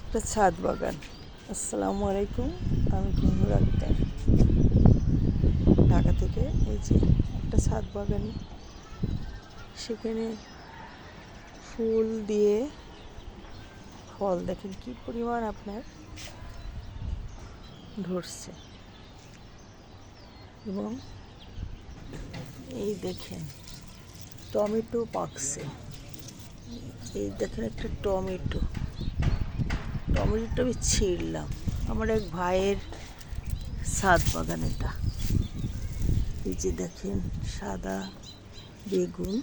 একটা ছাদ বাগান। আসসালামু আলাইকুম, আমি কিন্নুর আক্তার, ঢাকা থেকে। এই যে একটা ছাদ বাগান, সেখানে ফুল দিয়ে ফল দেখেন কি পরিমাণ আপনার ধরছে। এবং এই দেখেন টমেটো পাকছে। এই দেখেন একটা টমেটোটা আমি ছিঁড়লাম। আমার এক ভাইয়ের ছাদ বাগান এটা। এই যে দেখেন সাদা বেগুন,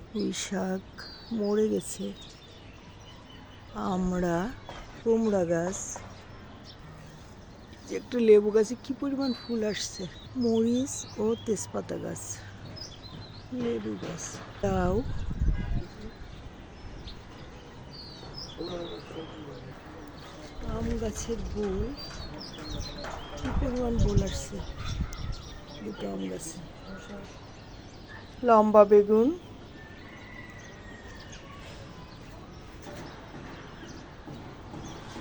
পুঁই শাক মরে গেছে, কুমড়া গাছ, যে একটা লেবু গাছে কি পরিমাণ ফুল আসছে, মরিচ ও তেজপাতা গাছ, লেবু গাছ, লাউ, আম গাছের বোল, কি পরিমাণ বোল আসছে দুটো আম গাছে, লম্বা বেগুন,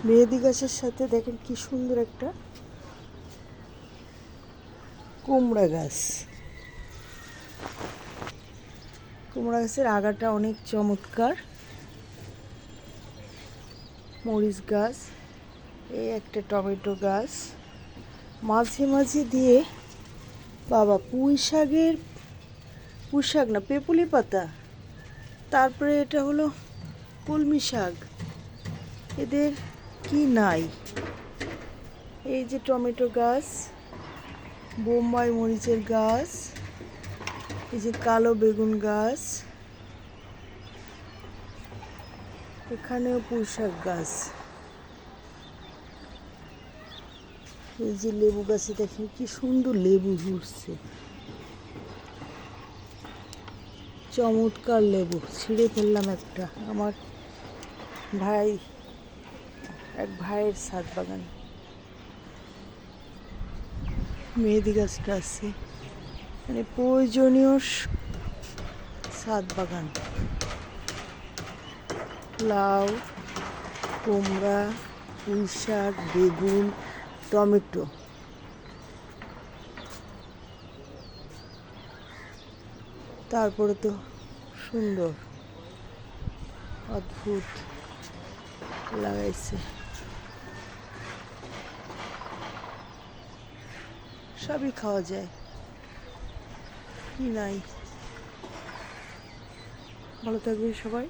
মেহেদি গাছের সাথে দেখেন কি সুন্দর একটা কুমড়া গাছ। কুমড়া গাছের আগাটা অনেক চমৎকার। মরিচ গাছ, এই একটা টমেটো গাছ, মাঝে মাঝে দিয়ে বাবা পুঁই শাক না, পেপুলি পাতা, তারপরে এটা হলো কলমি শাক, এদের কি নাই। এই যে টমেটো গাছ, বোম্বাই মরিচের গাছ, এই যে কালো বেগুন গাছ, এখানেও পুঁই শাক গাছ, এই যে লেবু গাছে দেখেন কি সুন্দর লেবু ধরছে, চমৎকার লেবু। ছিঁড়ে ফেললাম একটা, আমার এক ভাইয়ের ছাদ বাগান। মেহেদি গাছটা আছে, মানে প্রয়োজনীয় ছাদ বাগান। লাউ, কুমড়া, পুঁই শাক, বেগুন, টমেটো, তারপরে তো সুন্দর অদ্ভুত লাগাইছে। সবই খাওয়া যায়, কি নাই। ভালো থাকবেন সবাই।